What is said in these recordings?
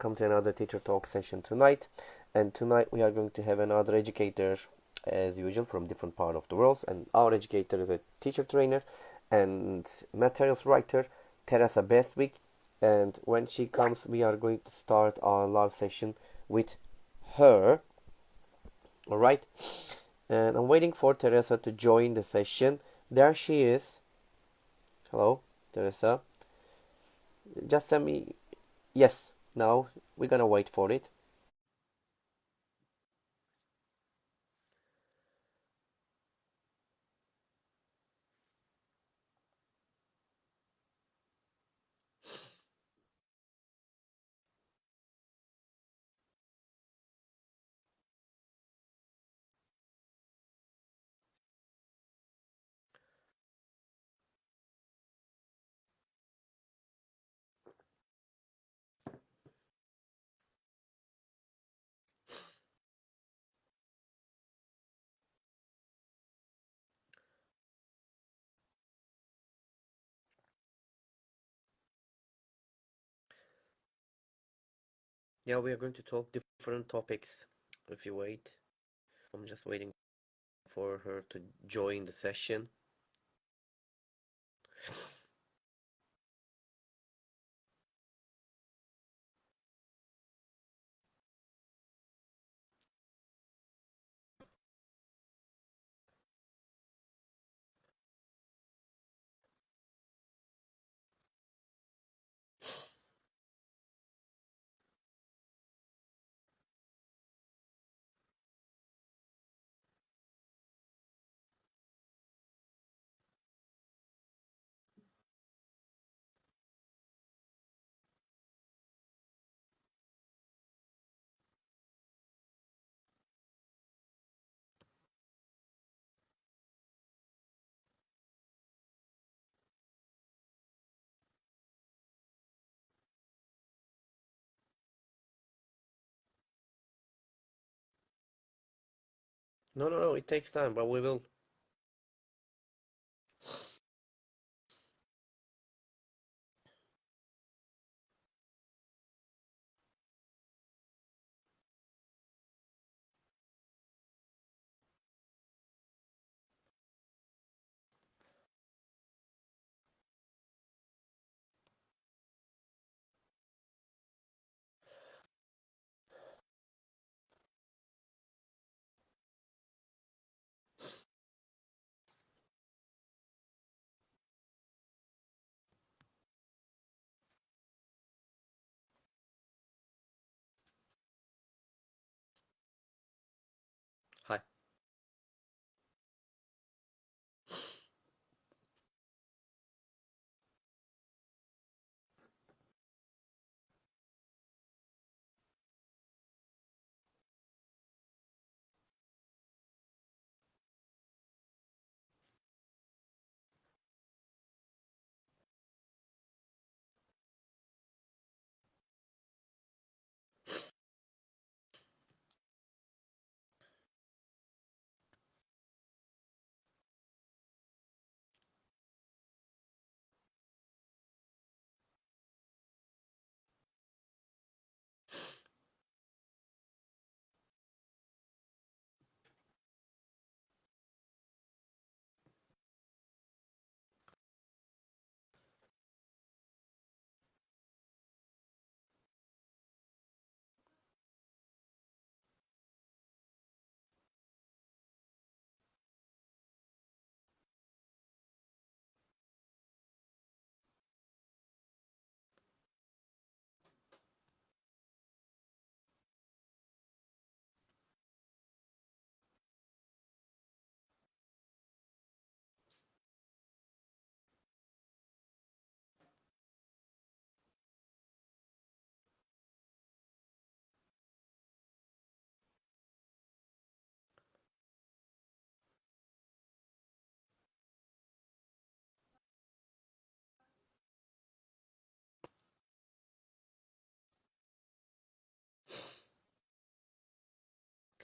welcome to another teacher talk session tonight. And tonight we are going to have another educator, as usual, from different part of the world. And our educator is a teacher trainer and materials writer, Teresa Bestwick. And when she comes, we are going to start our live session with her. All right. And I'm waiting for Teresa to join the session. There she is. Hello, Teresa. Just send me. Yes. Now we're gonna wait for it. Yeah, we are going to talk different topics. If you wait, I'm just waiting for her to join the session. No, no, no, it takes time, but we will. Hi.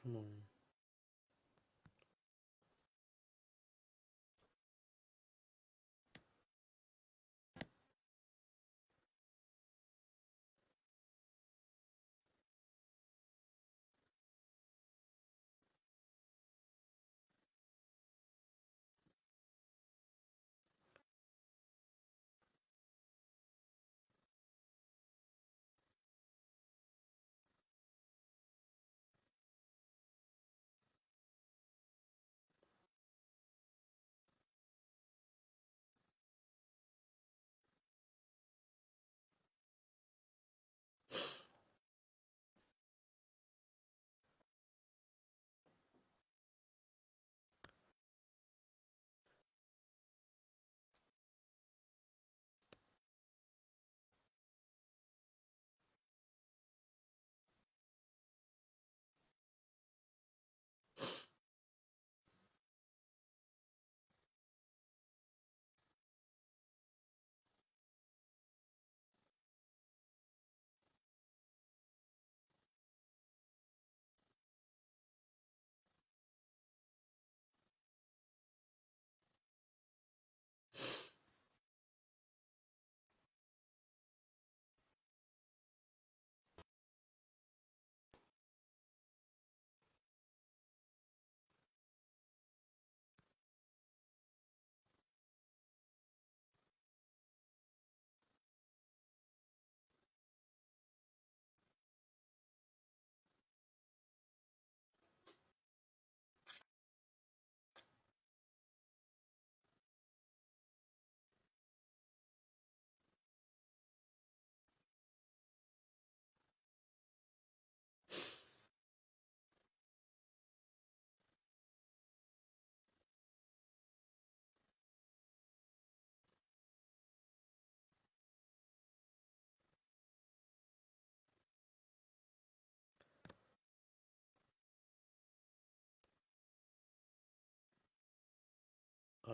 Come on.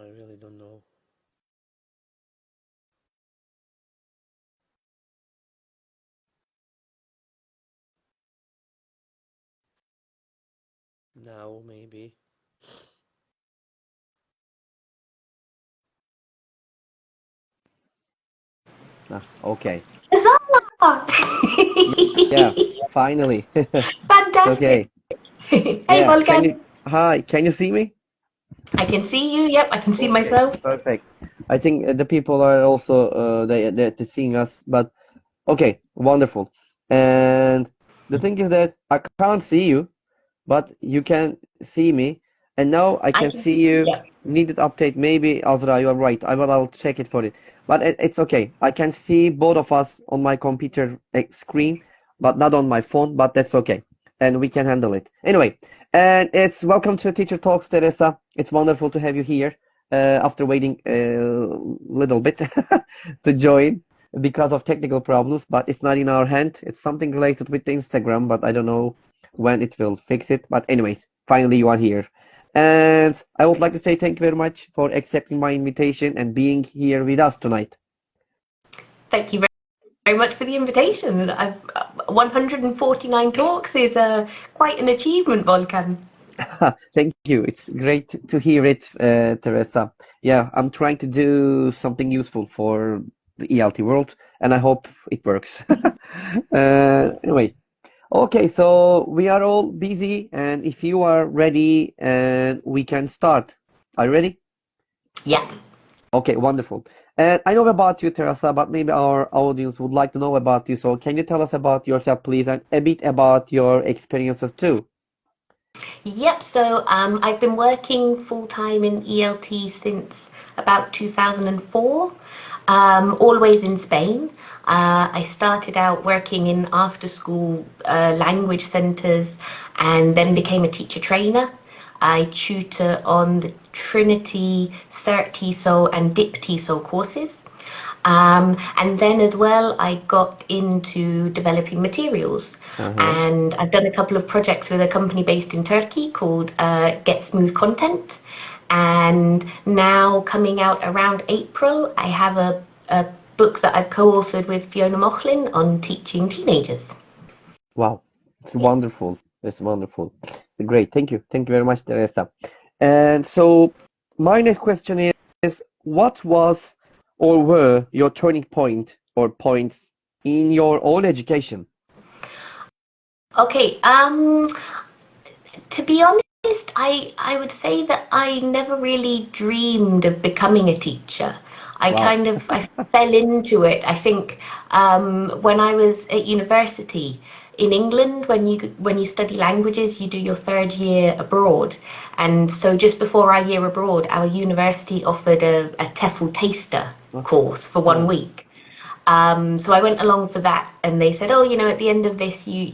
I really don't know. Now maybe. Okay. Huzzah! Yeah, finally. It's Fantastic. okay. Hey, Yeah, Volkan. hi, can you see me? I can see you. Yep, I can see Okay, myself. perfect. I think the people are also they're seeing us, but okay, wonderful. And the thing is that I can't see you, but you can see me, and now I I can can see see you. you. Yep. Needed update, maybe Azra, you are right. I'll check it for it, but it's okay. I can see both of us on my computer screen, but not on my phone. But that's okay, and we can handle it anyway. And it's welcome to Teacher Talks, Teresa. It's wonderful to have you here after waiting a little bit to join because of technical problems, but it's not in our hand. It's something related with the Instagram, but I don't know when it will fix it. But anyways, finally you are here. And I would like to say thank you very much for accepting my invitation and being here with us tonight. Thank you very much for the invitation. 149 talks is quite an achievement, Volkan. Thank you. It's great to hear it, Teresa. Yeah, I'm trying to do something useful for the ELT world, and I hope it works. Anyways, okay, so we are all busy, and if you are ready, and we can start. Are you ready? Yeah. Okay, wonderful. And I know about you, Teresa, but maybe our audience would like to know about you. So can you tell us about yourself, please, and a bit about your experiences too? Yep. So I've been working full time in ELT since about 2004, always in Spain. I started out working in after school language centres and then became a teacher trainer. I tutor on the Trinity, Cert TESOL, and DIP TESOL courses. And then as well, I got into developing materials. Uh-huh. And I've done a couple of projects with a company based in Turkey called Get Smooth Content. And now, coming out around April, I have a book that I've co authored with Fiona Mochlin on teaching teenagers. Wow, it's Yeah. wonderful. It's wonderful. It's great. Thank you. Thank you very much, Teresa. And so my next question is, what was or were your turning point or points in your own education? Okay. To be honest, I would say that I never really dreamed of becoming a teacher. Wow. I fell into it. I think when I was at university in England, when you study languages, you do your third year abroad, and so just before our year abroad, our university offered a TEFL taster course for one Uh, week. So I went along for that, and they said, "Oh, at the end of this, you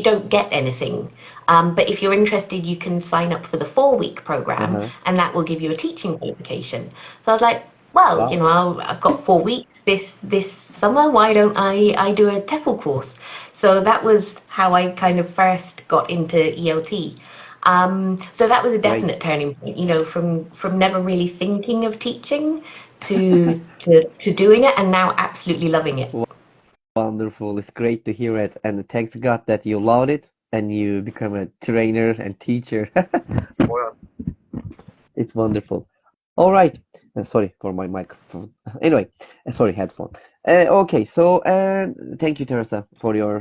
don't get anything, but if you're interested, you can sign up for the 4 week program, uh-huh. and that will give you a teaching qualification." So I was like, "Well, Wow. I've got 4 weeks this summer. Why don't I do a TEFL course?" So that was how I kind of first got into ELT. So that was a definite Great. turning point, from never really thinking of teaching to doing it and now absolutely loving it. Wonderful. It's great to hear it. And thanks God that you loved it and you become a trainer and teacher. Wow. It's wonderful. All right. Sorry for my microphone. Anyway, sorry, headphone. Okay, so thank you, Teresa, for your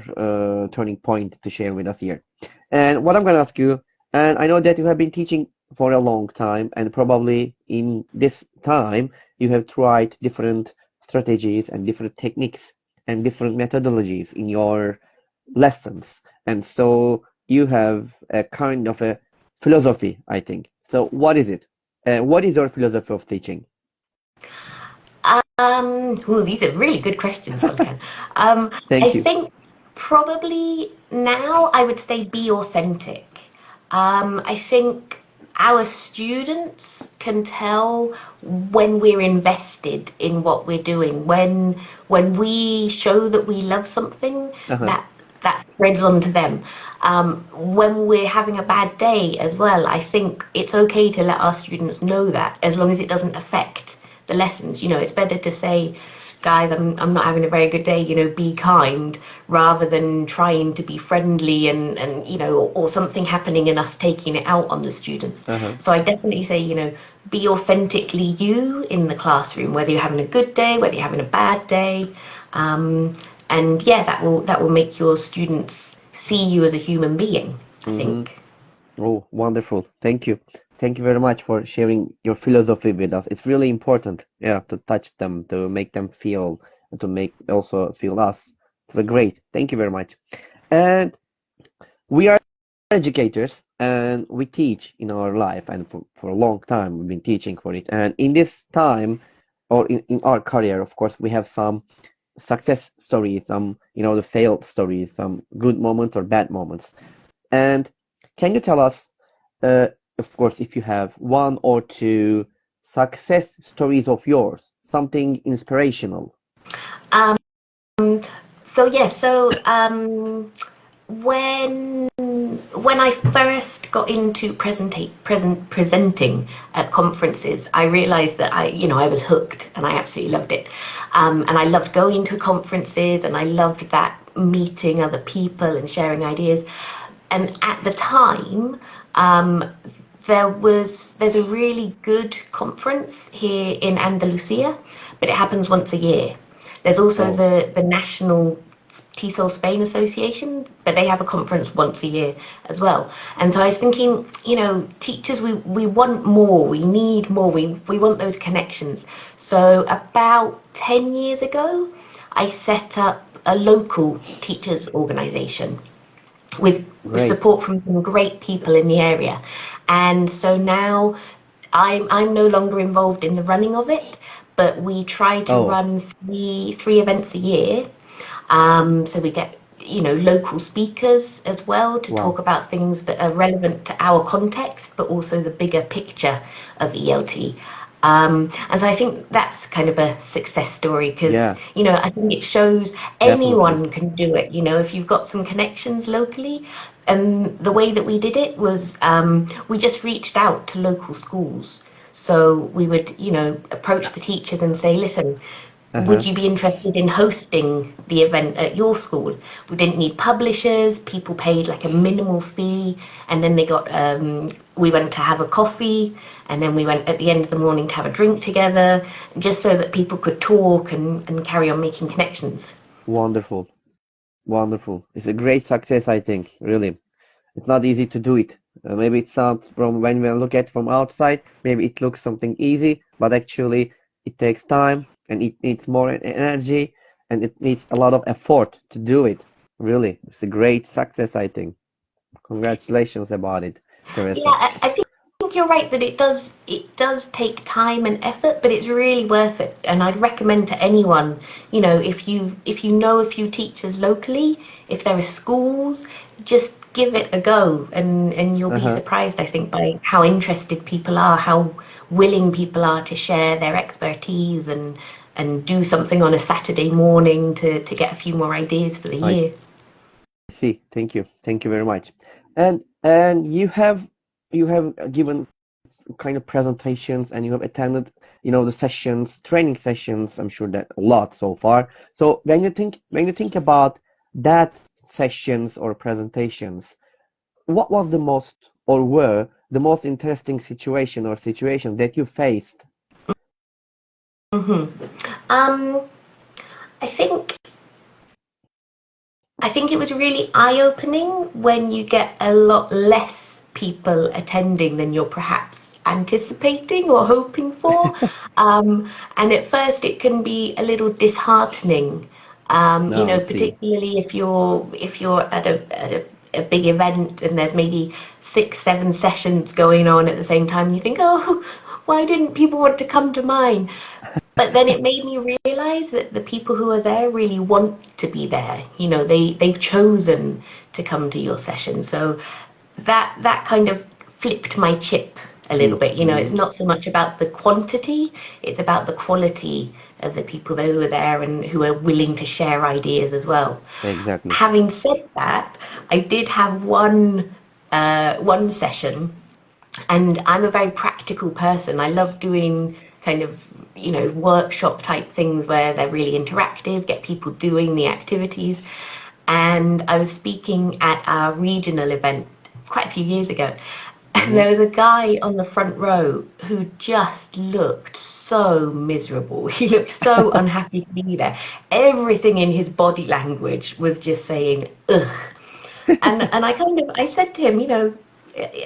turning point to share with us here. And what I'm going to ask you, and I know that you have been teaching for a long time, and probably in this time you have tried different strategies and different techniques and different methodologies in your lessons. And so you have a kind of a philosophy, I think. So what is it? What is your philosophy of teaching? These are really good questions, Volkan. I Thank you. think probably now I would say be authentic. I think our students can tell when we're invested in what we're doing, when we show that we love something, Uh-huh. that that spreads on to them. When we're having a bad day as well, I think it's okay to let our students know that, as long as it doesn't affect the lessons. It's better to say, guys, I'm not having a very good day, be kind, rather than trying to be friendly and or something happening and us taking it out on the students. Uh-huh. So I definitely say, be authentically you in the classroom, whether you're having a good day, whether you're having a bad day. And yeah, that will make your students see you as a human being, I Mm-hmm. think. Oh, wonderful. Thank you. Thank you very much for sharing your philosophy with us. It's really important, yeah, to touch them, to make them feel, and to make also feel us. It's very great. Thank you very much. And we are educators and we teach in our life, and for a long time we've been teaching for it. And in this time, or in our career, of course, we have some success stories, some, the failed stories, some good moments or bad moments. And can you tell us, uh, of course, if you have one or two success stories of yours, something inspirational? Um, so yeah, so when I first got into presenting at conferences, I realized that I was hooked and I absolutely loved it. And I loved going to conferences and I loved that meeting other people and sharing ideas. And at the time, there's a really good conference here in Andalusia, but it happens once a year. There's also Oh, the National TESOL Spain Association, but they have a conference once a year as well. And so I was thinking, teachers, we want more, we need more, we want those connections. So about 10 years ago, I set up a local teachers organization with great. support from some great people in the area. And so now I'm no longer involved in the running of it, but we try to Oh, run three events a year. So we get local speakers as well to talk wow. about things that are relevant to our context, but also the bigger picture of ELT. And so I think that's kind of a success story because, Yeah, I think it shows definitely. anyone can do it. If you've got some connections locally. And the way that we did it was we just reached out to local schools. So we would, approach the teachers and say, listen, would Uh-huh. you be interested in hosting the event at your school? We didn't need publishers. People paid like a minimal fee, and then we went to have a coffee, and then we went at the end of the morning to have a drink together, just so that people could talk and carry on making connections. Wonderful. Wonderful. It's a great success, I think, really. It's not easy to do it. Maybe it sounds from when we look at from outside, maybe it looks something easy, but actually it takes time and it needs more energy and it needs a lot of effort to do it. Really, it's a great success, I think. Congratulations about it, Yeah, Teresa. I think you're right that it does take time and effort, but it's really worth it. And I'd recommend to anyone, if you know a few teachers locally, if there are schools, just give it a go, and you'll be Uh-huh. surprised, I think, by how interested people are, how willing people are to share their expertise and do something on a Saturday morning to get a few more ideas for the I year. see. Thank you. Thank you very much. And you have given kind of presentations and you have attended, the sessions, training sessions, I'm sure that a lot so far. So when you think about that sessions or presentations, what was the most or were the most interesting situation that you faced? hmm Um, I think I think it was really eye-opening when you get a lot less people attending than you're perhaps anticipating or hoping for. And at first it can be a little disheartening. No, I see. Particularly if you're at a big event and there's maybe 6, 7 sessions going on at the same time, you think, oh, why didn't people want to come to mine? But then it made me realize that the people who are there really want to be there. They've chosen to come to your session. So that kind of flipped my chip a little bit. It's Mm-hmm. not so much about the quantity, it's about the quality the people that were there and who are willing to share ideas as well. Exactly. Having said that, I did have one session, and I'm a very practical person. I love doing kind of, workshop type things where they're really interactive, get people doing the activities. And I was speaking at our regional event quite a few years ago. And Mm-hmm. there was a guy on the front row who just looked so miserable. He looked so unhappy to be there. Everything in his body language was just saying, ugh. And I said to him,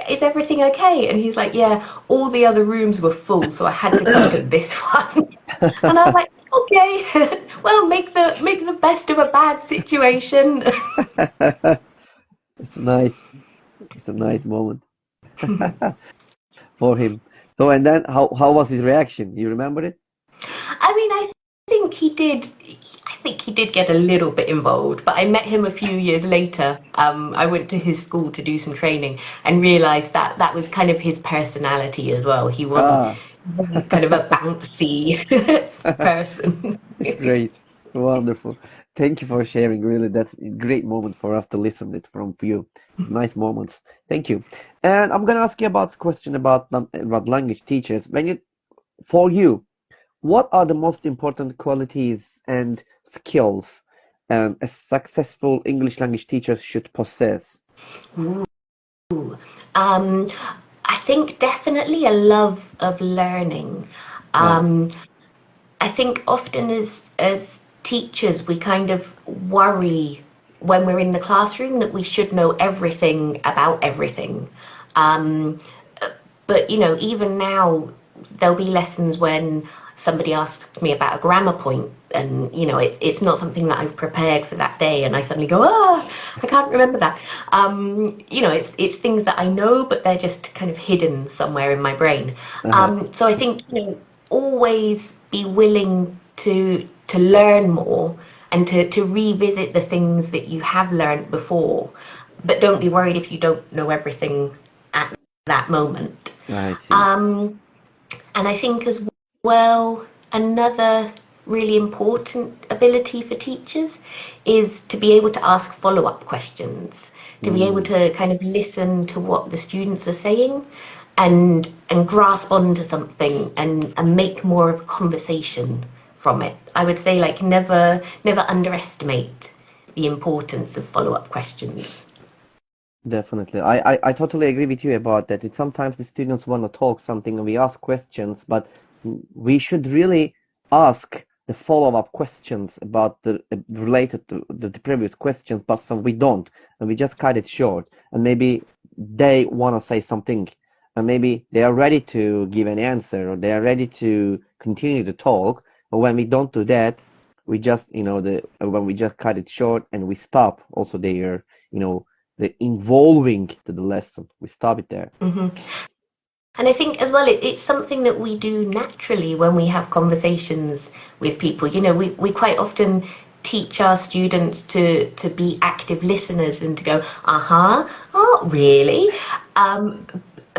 is everything okay? And he's like, yeah, all the other rooms were full, so I had to come to this one. And I was like, okay, well, make the best of a bad situation. It's nice. It's a nice moment for him. So, and then how was his reaction? You remember it? I mean, think he did. I think he did get a little bit involved, but I met him a few years later. I went to his school to do some training and realised that that was kind of his personality as well. Ah, He wasn't kind of a bouncy person. it's great. Wonderful. Thank you for sharing. Really, that's a great moment for us to listen it from you. Nice moments. Thank you. And I'm gonna ask you about question about language teachers. For you, what are the most important qualities and skills a successful English language teacher should possess? Um, I think definitely a love of learning. Wow. Um, I think often as teachers we kind of worry when we're in the classroom that we should know everything about everything. Um, but even now there'll be lessons when somebody asks me about a grammar point, and it's not something that I've prepared for that day, and I suddenly go, I can't remember that. It's things that I know, but they're just kind of hidden somewhere in my brain. Uh-huh. So I think always be willing to learn more and to revisit the things that you have learned before, but don't be worried if you don't know everything at that moment. I see. Um, and I think as well, another really important ability for teachers is to be able to ask follow-up questions, to be able Mm, to kind of listen to what the students are saying and grasp onto something and make more of a conversation from it. I would say like never underestimate the importance of follow-up questions. definitely. I totally agree with you about that. It's sometimes the students want to talk something and we ask questions, but we should really ask the follow-up questions about the related to the previous questions, but some we don't, and we just cut it short. And maybe they want to say something, and maybe they are ready to give an answer, or they are ready to continue to talk. But when we don't do that, we just, when we just cut it short and we stop also their, the involving to the lesson. We stop it there. Hmm. And I think as well, it's something that we do naturally when we have conversations with people. We quite often teach our students to be active listeners and to go, uh-huh, oh, really? Um,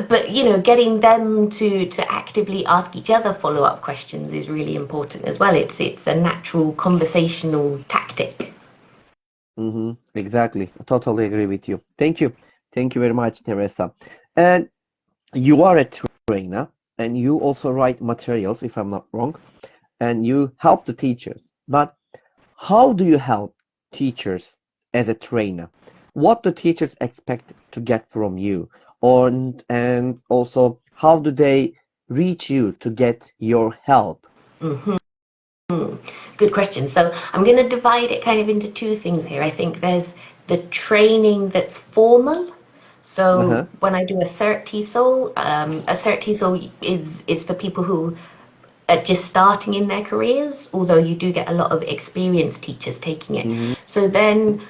but, getting them to actively ask each other follow-up questions is really important as well. It's a natural conversational tactic. Exactly. I totally agree with you. Thank you. Thank you very much, Teresa. And you are a trainer and you also write materials, if I'm not wrong, and you help the teachers. But how do you help teachers as a trainer? What do teachers expect to get from you? And also, how do they reach you to get your help? Hmm. Good question. So I'm going to divide it kind of into two things here. I think there's the training that's formal. So Uh-huh. when I do a cert TESOL is for people who are just starting in their careers, although you do get a lot of experienced teachers taking it. Mm-hmm. So then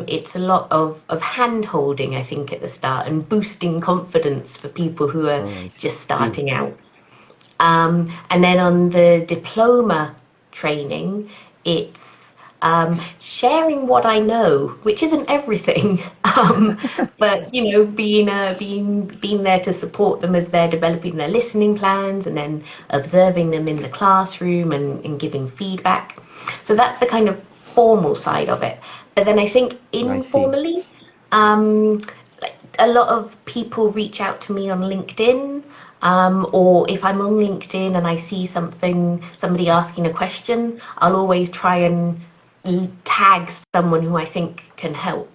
it's a lot of hand holding, I think, at the start and boosting confidence for people who are Oh, I just see. starting out. And then on the diploma training, it's sharing what I know, which isn't everything, but being there to support them as they're developing their listening plans, and then observing them in the classroom and giving feedback. So that's the kind of formal side of it. But then I think I see. informally, like a lot of people reach out to me on LinkedIn, or if I'm on LinkedIn and I see somebody asking a question, I'll always try and tag someone who I think can help.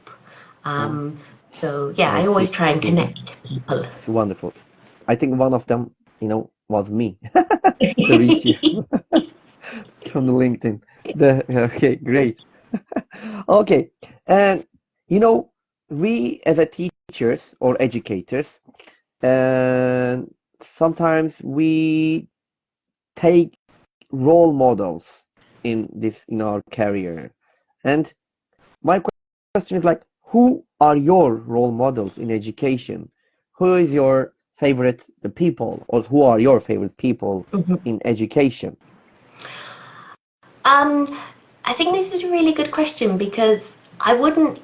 Oh, So yeah, I I always see. try and connect people. It's wonderful. I think one of them, was me to reach you from the LinkedIn. Okay, great. Okay, and you know, we as a teachers or educators, and sometimes we take role models in our career. And my question is like, who are your role models in education? Who is your favorite people, or who are your favorite people in education? Um, I think this is a really good question because I wouldn't.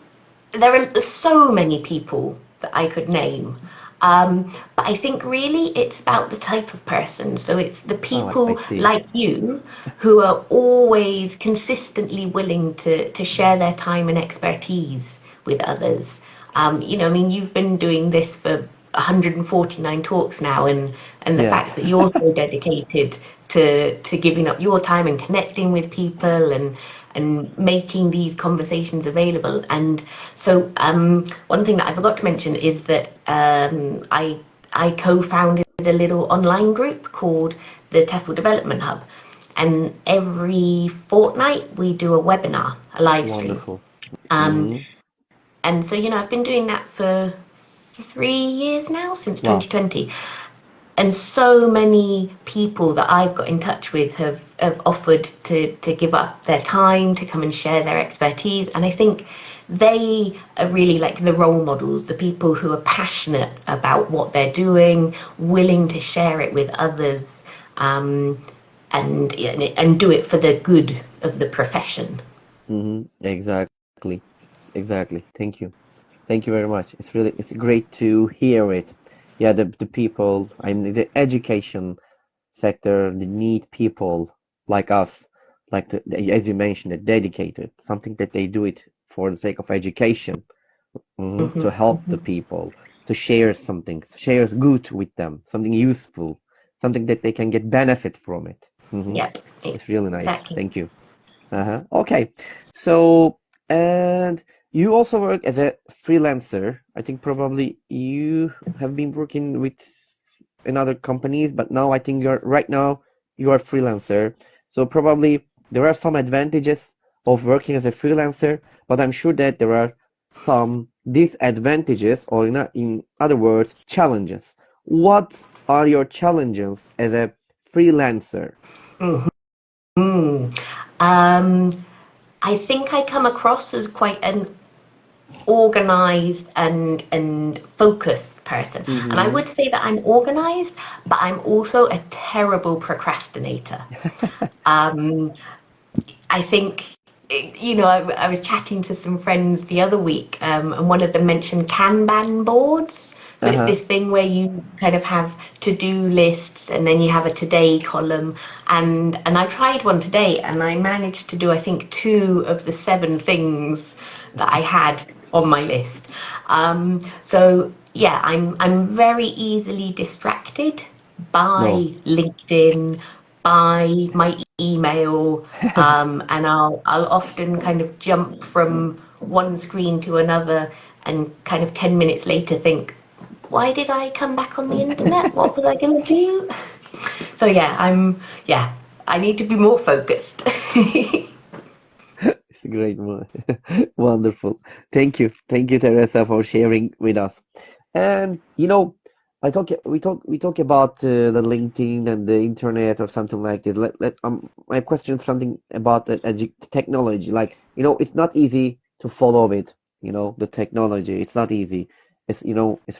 There are so many people that I could name. But I think really it's about the type of person. So it's the Oh, I people see. like you who are always consistently willing to share their time and expertise with others. I mean, you've been doing this for 149 talks now, and the Yeah. fact that you're so dedicated to giving up your time and connecting with people and making these conversations available. And so one thing that I forgot to mention is that I co-founded a little online group called the TEFL Development Hub. And every fortnight we do a webinar, a live stream. Wonderful. Um, Hmm. and so, I've been doing that for 3 years now, since Wow. 2020. And so many people that I've got in touch with have offered to give up their time to come and share their expertise. And I think they are really like the role models, the people who are passionate about what they're doing, willing to share it with others, um, and do it for the good of the profession. Hmm. Exactly. Exactly. Thank you. Thank you very much. It's great to hear it. Yeah, the people, I mean, the education sector, they need people like us, like as you mentioned, dedicated, something that they do it for the sake of education, to Hmm. help the people, to share something, share good with them, something useful, something that they can get benefit from it. Yep, It's really nice. exactly. Thank you. Uh-huh. Okay. So, and you also work as a freelancer. I think probably you have been working with in other companies, but now I think right now you are a freelancer. So probably there are some advantages of working as a freelancer, but I'm sure that there are some disadvantages, or in other words, challenges. What are your challenges as a freelancer? Mm. Um, I think I come across as quite an organized and focused person. And I Mm-hmm. would say that I'm organized, but I'm also a terrible procrastinator. Um, I think, I was chatting to some friends the other week, and one of them mentioned Kanban boards. So it's Uh-huh. this thing where you kind of have to-do lists, and then you have a today column. And I tried one today, and I managed to do, I think, two of the seven things that I had on my list. So yeah, I'm very easily distracted No. by LinkedIn, by my email, and I'll often kind of jump from one screen to another, and kind of 10 minutes later think, why did I come back on the internet? What was I going to do? So yeah, I need to be more focused. It's a great one. Wonderful. Thank you. Thank you, Teresa, for sharing with us. And we talk about the LinkedIn and the internet or something like that. My question is something about the technology. Like, it's not easy to follow it, the technology. It's not easy. It's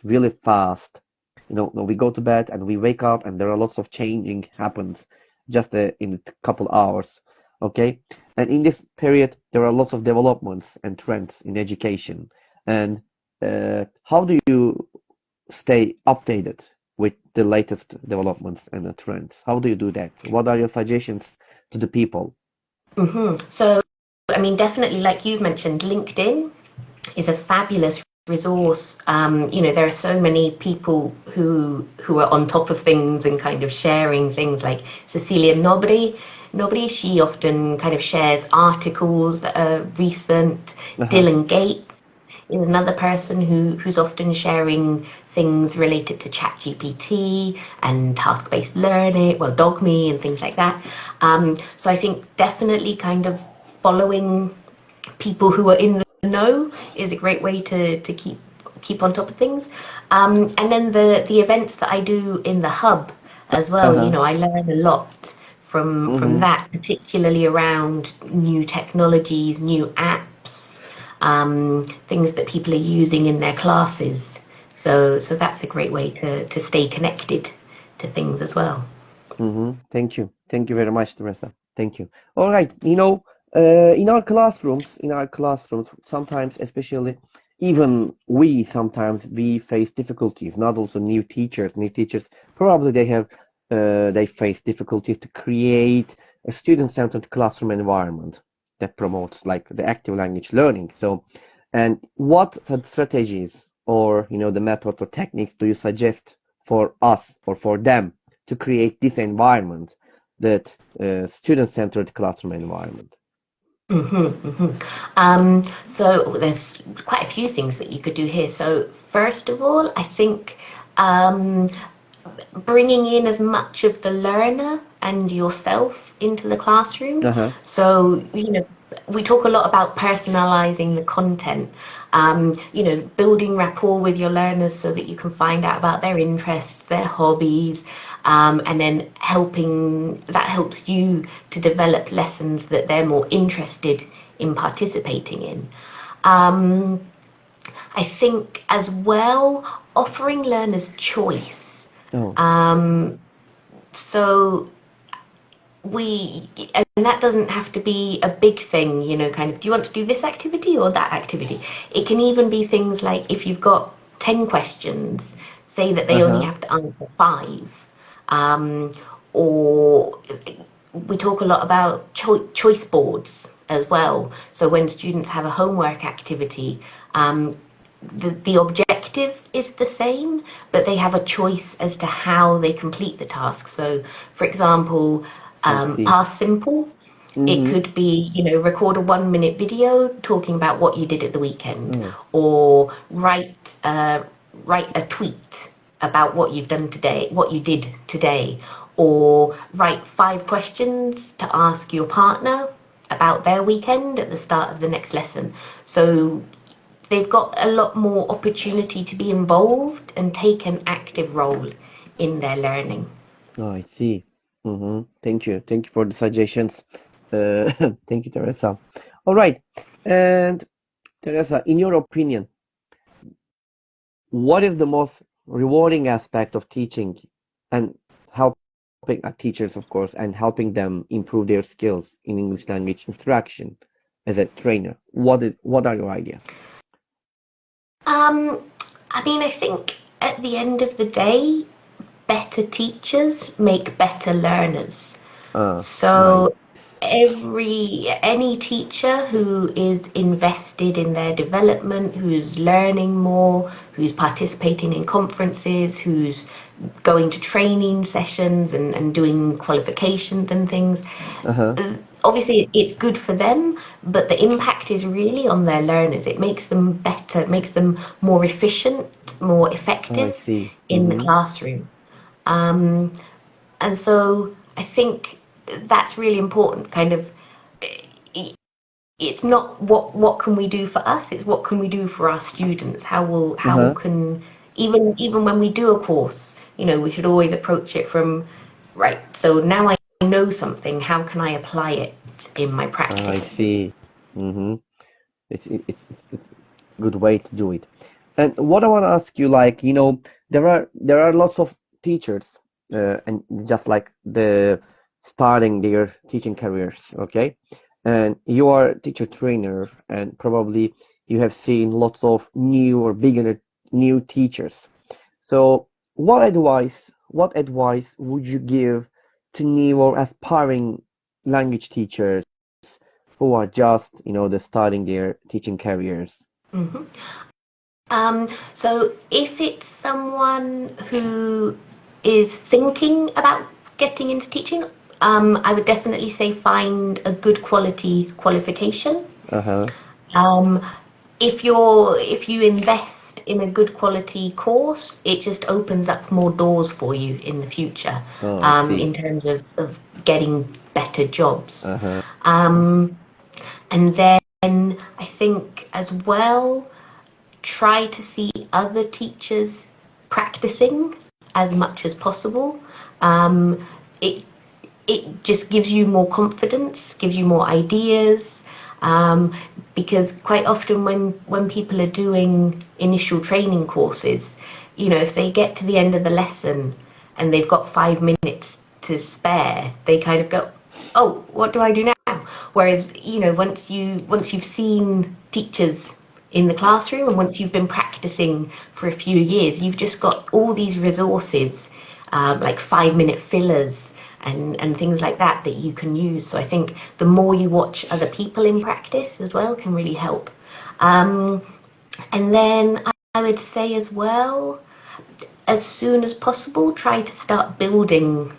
really fast. We go to bed and we wake up and there are lots of changing happens just in a couple hours. Okay, and in this period there are lots of developments and trends in education. And how do you stay updated with the latest developments and the trends? How do you do that? What are your suggestions to the people? So, I mean, definitely, like you've mentioned, LinkedIn is a fabulous resource. There are so many people who are on top of things and kind of sharing things, like Cecilia Nobody, she often kind of shares articles that are recent. Uh-huh. Dylan Gates is another person who's often sharing things related to ChatGPT and task-based learning, well, DogMe and things like that. So I think definitely kind of following people who are in the know is a great way to keep on top of things. And then the events that I do in the hub as well, Uh-huh. I learn a lot from Mm-hmm. that, particularly around new technologies, new apps, things that people are using in their classes. So that's a great way to stay connected to things as well. Mm-hmm. Thank you. Thank you very much, Teresa. Thank you. All right. In our classrooms, sometimes, especially, even sometimes we face difficulties. Not also new teachers. New teachers probably they face difficulties to create a student-centered classroom environment that promotes like the active language learning. So, and what strategies or the methods or techniques do you suggest for us or for them to create this environment, that student-centered classroom environment? So there's quite a few things that you could do here. So first of all, I think um, bringing in as much of the learner and yourself into the classroom. Uh-huh. So, we talk a lot about personalizing the content, building rapport with your learners so that you can find out about their interests, their hobbies, and then that helps you to develop lessons that they're more interested in participating in. Um, I think as well, offering learners choice. Oh. Um, so and that doesn't have to be a big thing, kind of, do you want to do this activity or that activity? It can even be things like, if you've got 10 questions, say that they only Uh-huh. have to answer five. Um, or we talk a lot about choice boards as well. So when students have a homework activity, the objective is the same, but they have a choice as to how they complete the task. So, for example, I see. past simple, it Mm-hmm. could be, record a 1 minute video talking about what you did at the weekend, Oh. or write a tweet about what you've done today, what you did today, or write 5 questions to ask your partner about their weekend at the start of the next lesson. So they've got a lot more opportunity to be involved and take an active role in their learning. Oh, I see. Mm-hmm. Thank you. Thank you for the suggestions. Thank you, Teresa. All right. And Teresa, in your opinion, what is the most rewarding aspect of teaching and helping teachers, of course, and helping them improve their skills in English language interaction as a trainer? What are your ideas? Um, I mean, I think at the end of the day, better teachers make better learners. So Nice. any teacher who is invested in their development, who's learning more, who's participating in conferences, who's going to training sessions and doing qualifications and things, Uh-huh. obviously it's good for them, but the impact is really on their learners. It makes them better, it makes them more efficient, more Oh, I effective see. in the Mm-hmm. classroom. Um, and so I think that's really important. Kind of, it's not what can we do for us, it's what can we do for our students. How Uh-huh. can, even when we do a course, we should always approach it from, right, so now I know something, how can I apply it in my Oh, I practice? see. Mm-hmm. It's a good way to do it. And what I want to ask you, like, there are lots of teachers, and just like starting their teaching careers, okay? And you are a teacher trainer, and probably you have seen lots of new or beginner new teachers. So what advice would you give to new or aspiring language teachers who are just, they're starting their teaching careers? Mhm. So if it's someone who is thinking about getting into teaching, I would definitely say find a good quality qualification. Uh-huh. Um, if you invest in a good quality course, it just opens up more doors for you in the future, Oh, I see. in terms of getting better jobs. Uh-huh. Um, and then I think as well, try to see other teachers practicing as much as possible. Um, it it just gives you more confidence, gives you more ideas. Um, because quite often when people are doing initial training courses, if they get to the end of the lesson and they've got 5 minutes to spare, they kind of go, "Oh, what do I do now?" Whereas, once you've seen teachers in the classroom and once you've been practicing for a few years, you've just got all these resources, like 5 minute fillers and things like that that you can use. So I think the more you watch other people in practice as well can really help. Um, and then I would say as well, as soon as possible, try to start building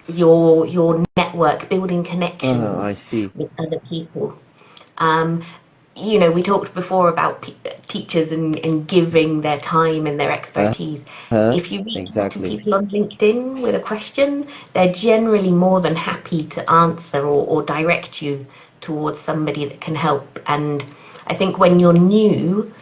your network, building I connections see. with other people. Um, we talked before about teachers and giving their time and their expertise. Uh-huh. If you reach out to Exactly. people on LinkedIn with a question, they're generally more than happy to answer or direct you towards somebody that can help. And I think when you're new,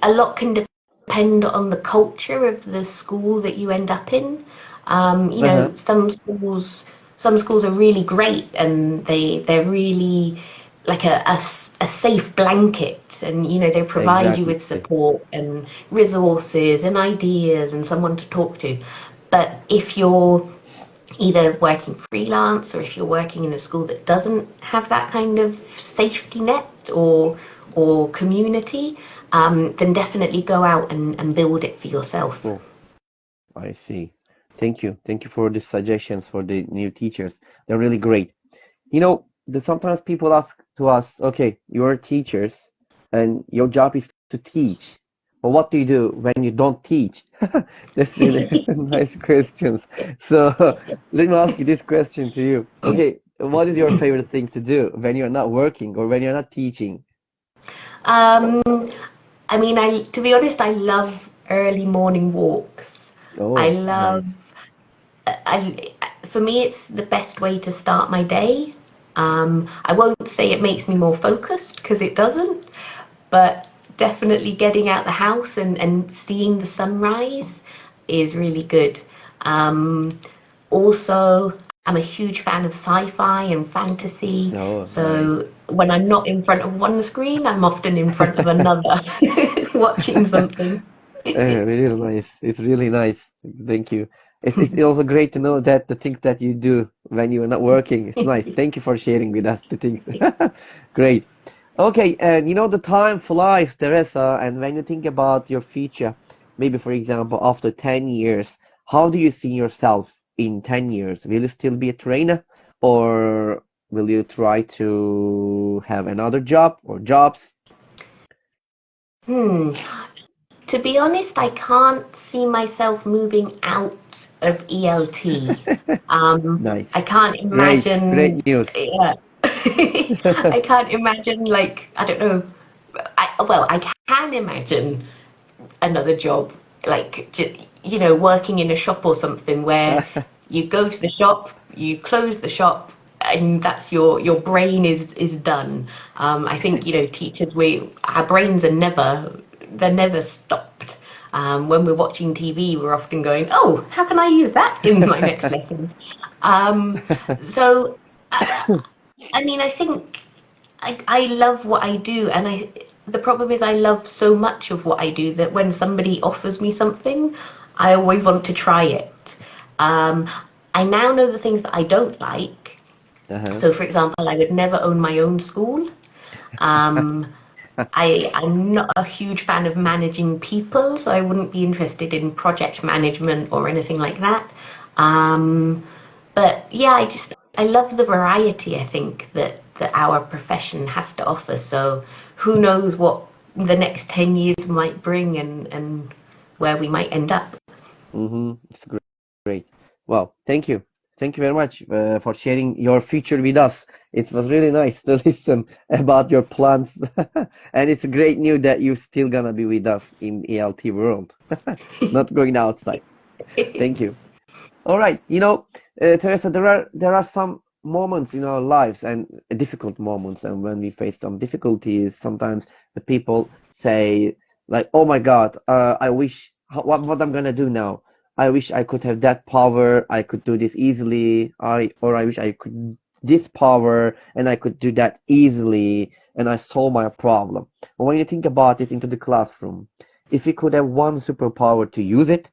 a lot can depend on the culture of the school that you end up in. Uh-huh. Some schools are really great and they're really like a safe blanket, and they provide you Exactly. with support and resources and ideas and someone to talk to. But if you're either working freelance or if you're working in a school that doesn't have that kind of safety net or community, then definitely go out and build it for yourself. Oh, I see. Thank you. Thank you for the suggestions for the new teachers. They're really great. Sometimes people ask to us, okay, you're teachers and your job is to teach. But what do you do when you don't teach? That's really nice questions. So let me ask you this question to you. Okay, what is your favorite thing to do when you're not working or when you're not teaching? Um, I mean, to be honest, I love early morning walks. I Oh, love, nice. I, for me, it's the best way to start my day. I won't say it makes me more focused because it doesn't, but definitely getting out the house and seeing the sunrise is really good. Um, Also, I'm a huge fan of sci-fi and fantasy, Oh, nice. so when I'm not in front of one screen, I'm often in front of another, watching something. It is nice. It's really nice. Thank you. It's also great to know that the things that you do when you are not working, it's nice. Thank you for sharing with us the things. Great. Okay, and the time flies, Teresa, and when you think about your future, maybe for example, after 10 years, how do you see yourself in 10 years? Will you still be a trainer or will you try to have another job or jobs? Hmm. To be honest, I can't see myself moving out of ELT. I Nice. can't Great. imagine. Great news. Yeah. I can't imagine, like, I don't know. I can imagine another job, like, working in a shop or something where you go to the shop, you close the shop, and that's your brain is done. I think teachers, our brains are never stopped. When we're watching TV, we're often going, "Oh, how can I use that in my next lesson?" Um, so, I mean, I think I love what I do, and the problem is I love so much of what I do that when somebody offers me something, I always want to try it. Um, I now know the things that I don't like. Uh-huh. So, for example, I would never own my own school. Um, I'm not a huge fan of managing people, so I wouldn't be interested in project management or anything like that. Um, but yeah, I love the variety, I think, that our profession has to offer. So who knows what the next 10 years might bring and where we might end up. It's great. Great. Well, thank you. Thank you very much for sharing your future with us. It was really nice to listen about your plans. And it's great news that you're still gonna be with us in ELT world, not going outside. Thank you. All right. Teresa, there are some moments in our lives and difficult moments, and when we face some difficulties, sometimes the people say like, "Oh my God, I wish what I'm gonna do now. I wish I could have that power. I could do this easily. I wish I could this power and I could do that easily, and I solve my problem." But when you think about it into the classroom, if you could have one superpower to use it,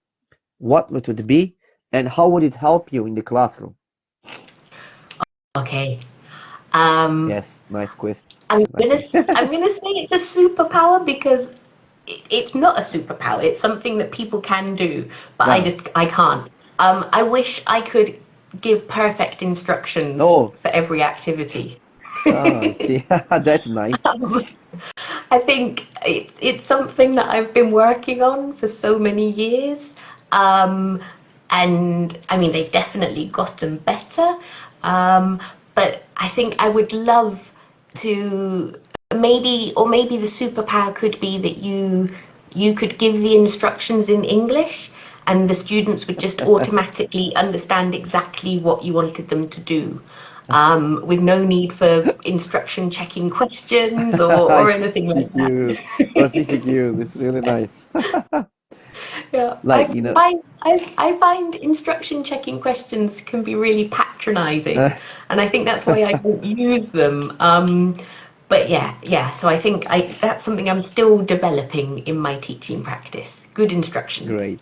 what would it be, and how would it help you in the classroom? Okay. Um, Yes, nice question, I'm I gonna think. I'm gonna say it's a superpower because it's not a superpower. It's something that people can do, but Ah, I can't. I wish I could give perfect instructions oh, for every activity. I see. That's nice. I think it's something that I've been working on for so many years. Um, and I mean, they've definitely gotten better. Um, but I think I would love to maybe the superpower could be that you could give the instructions in English and the students would just automatically understand exactly what you wanted them to do, with no need for instruction checking questions or anything like that. CQ or CCQ, it's really nice. Yeah, Like, I find instruction checking questions can be really patronizing, and I think that's why I don't use them. But yeah. So I think that's something I'm still developing in my teaching practice. Good instructions. great.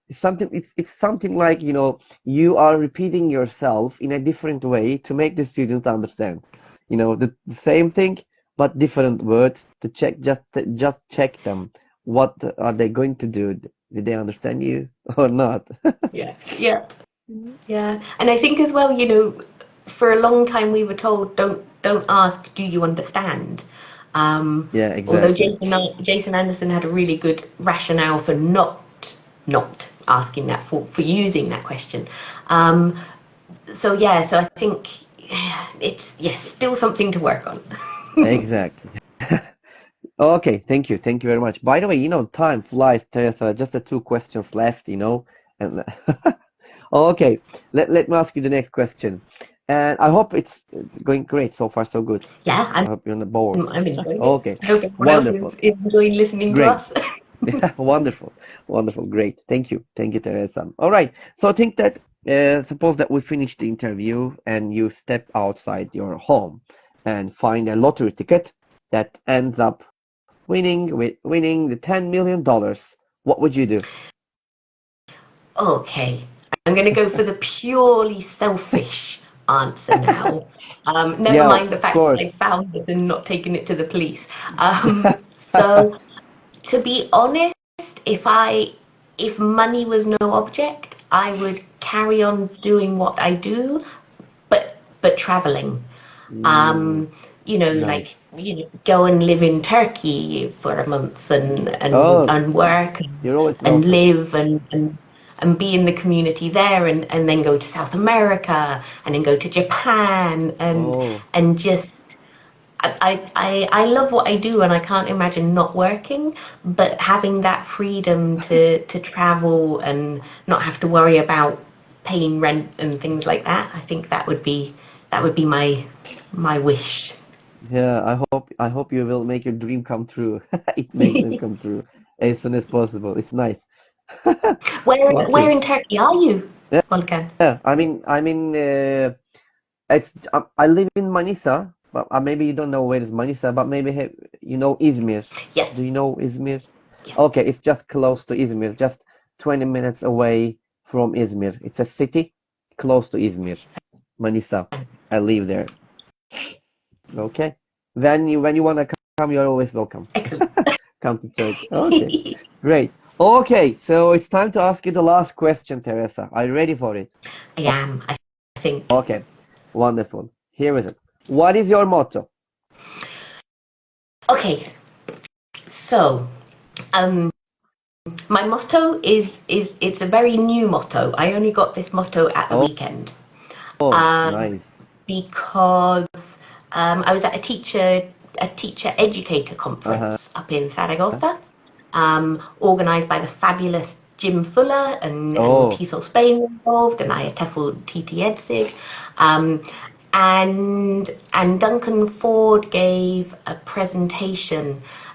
It's something like, you are repeating yourself in a different way to make the students understand. The same thing, but different words to check, just check them. What are they going to do? Did they understand you or not? Yeah, yeah, yeah. And I think as well, for a long time we were told don't ask, do you understand? Yeah, Although exactly. Jason Anderson had a really good rationale for not asking that for using that question. Um, so I think it's still something to work on. Exactly. Okay, thank you. Thank you very much. By the way, time flies, Teresa. Just the two questions left. And okay, let me ask you the next question. And I hope it's going great so far, so good. Yeah, I hope you're on the board. I'm enjoying it. Okay, I hope everyone else wonderful. is enjoying It's listening to great. us. Wonderful, wonderful, great. Thank you. Thank you, Teresa. All right. So I think that suppose that we finish the interview and you step outside your home and find a lottery ticket that ends up winning the $10 million. What would you do? Okay, I'm going to go for the purely selfish answer now. Never Yeah, mind the of fact that I course. found it and not taken it to the police. So, to be honest, if I if money was no object, I would carry on doing what I do, but traveling. Mm, Um, like nice. go and live in Turkey for a month Oh, and work you're always and welcome. live and be in the community there and then go to South America and then go to Japan Oh, and just I love what I do and I can't imagine not working, but having that freedom to travel and not have to worry about paying rent and things like that, I think that would be my wish. yeah. I hope you will make your dream come true. It makes them come true as soon as possible. It's nice. Where Okay. in Turkey are you, Yeah. Volkan? Yeah. I mean, I live in Manisa, but maybe you don't know where is Manisa, but maybe you know Izmir. Yes. Do you know Izmir? Yeah. Okay, it's just close to Izmir, just 20 minutes away from Izmir. It's a city close to Izmir, Manisa. I live there. Okay. When you wanna come, you're always welcome. Excellent. Come to Turkey. Okay. Great. Okay, so it's time to ask you the last question, Teresa. Are you ready for it? I am, I think. Okay. Wonderful. Here is it. What is your motto? Okay, so my motto is it's a very new motto. I only got this motto at the Oh, weekend. oh, Um, nice. because I was at a teacher educator Uh-huh. conference up in Zaragoza, organised by the fabulous Jim Fuller and Oh, TESOL Spain involved, and IATEFL TT EdSig. Um, and Duncan Ford gave a presentation,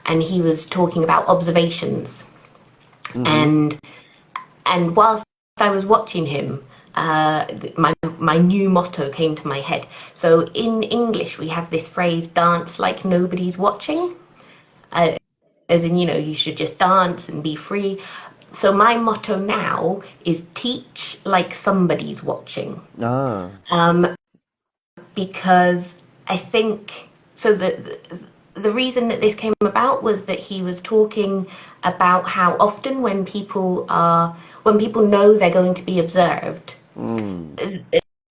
and he was talking about observations. mm-hmm. And whilst I was watching him, my new motto came to my head. So in English, we have this phrase, dance like nobody's watching, as in, you should just dance and be free. So my motto now is teach like somebody's watching. Ah, Um, because I think, so the reason that this came about was that he was talking about how often when people know they're going to be observed, mm.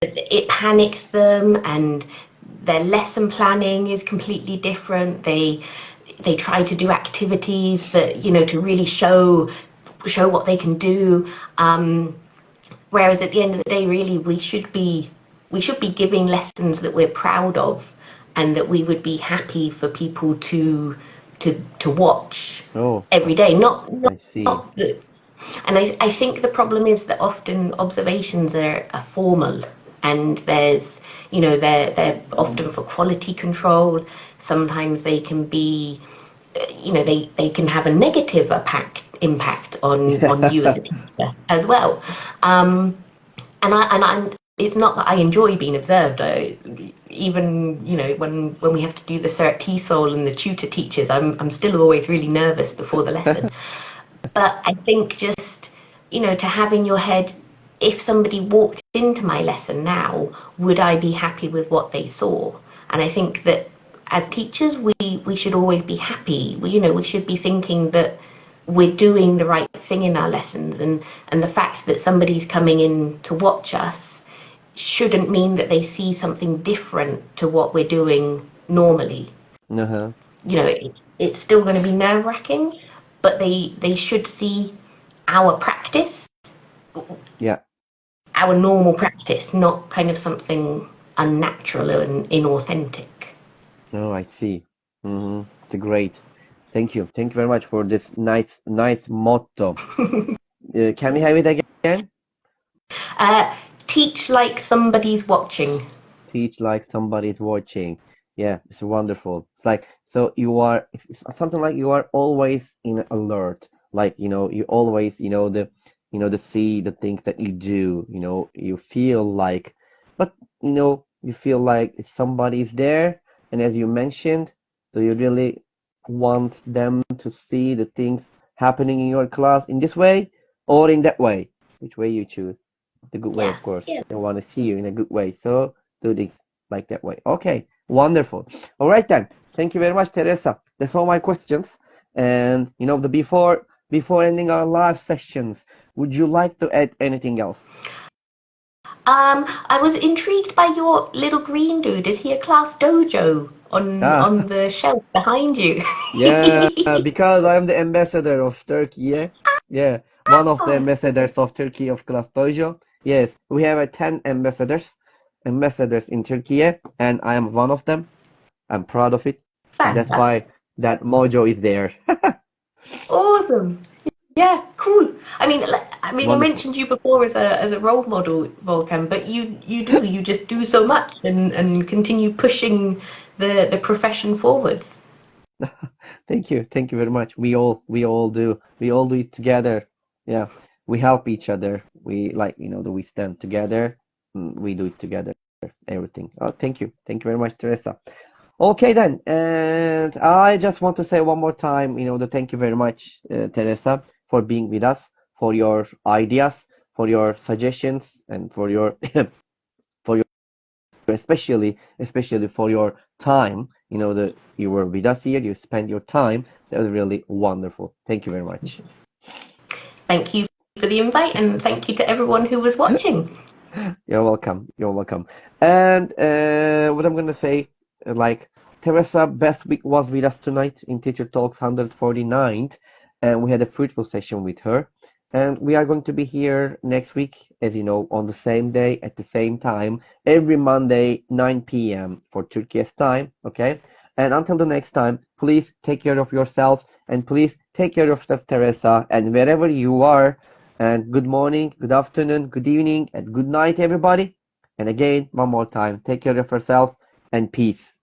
it panics them, and their lesson planning is completely different. They try to do activities that, to really show what they can do. Whereas at the end of the day, really, we should be giving lessons that we're proud of, and that we would be happy for people to watch Oh, every day. Not I see. not that. And I think the problem is that often observations are formal, and they're often for quality control. Sometimes they can be, they can have a negative impact on you as a teacher as well. And it's not that I enjoy being observed. Even when we have to do the cert TESOL and the tutor teachers, I'm still always really nervous before the lesson. But I think just, to have in your head, if somebody walked into my lesson now, would I be happy with what they saw? And I think that as teachers, we should always be happy. We should be thinking that we're doing the right thing in our lessons, and the fact that somebody's coming in to watch us shouldn't mean that they see something different to what we're doing normally. Uh-huh. It's still going to be nerve-wracking, but they should see our practice, Yeah. our normal practice, not kind of something unnatural and inauthentic. Oh, I see. Mm-hmm. It's great. Thank you. Thank you very much for this nice motto. Can we have it again? uh, Teach like somebody's watching. Teach like somebody's watching. Yeah, it's wonderful. It's like, so it's something like you are always in alert. Like, you always, the see the things that you do, you feel like, but, you feel like somebody's there. And as you mentioned, do you really want them to see the things happening in your class in this way or in that way? Which way you choose? The good way, Yeah, of course. yeah. They want to see you in a good way. So do things like that way. Okay, wonderful. All right then. Thank you very much, Teresa. That's all my questions. And the before ending our live sessions, would you like to add anything else? I was intrigued by your little green dude. Is he a class dojo on Ah, on the shelf behind you? yeah, because I'm the ambassador of Turkey. Yeah, yeah, one of the Oh, ambassadors of Turkey of Class Dojo. Yes, we have 10 ambassadors in Turkey, and I am one of them. I'm proud of it, and that's fantastic. why that mojo is there. Awesome. Yeah, cool. I Wonderful. mentioned you before as a role model, Volkan, but you just do so much, and continue pushing the profession forwards. Thank you very much. We all do it together. Yeah, we help each other. We like, that we stand together. We do it together. Everything. Oh, thank you very much, Teresa. Okay then, and I just want to say one more time, thank you very much, Teresa, for being with us, for your ideas, for your suggestions, and for your for your especially for your time. That you were with us here, you spent your time. That was really wonderful. Thank you very much. Thank you for the invite, and thank you to everyone who was watching. You're welcome. You're welcome. And what I'm gonna say, like, Teresa Bestwick was with us tonight in Teacher Talks 149, and we had a fruitful session with her. And we are going to be here next week, as you know, on the same day at the same time, every Monday, 9 p.m. for Turkey's time. Okay. And until the next time, please take care of yourself, and please take care of Teresa, and wherever you are. And good morning, good afternoon, good evening, and good night, everybody. And again, one more time, take care of yourself, and peace.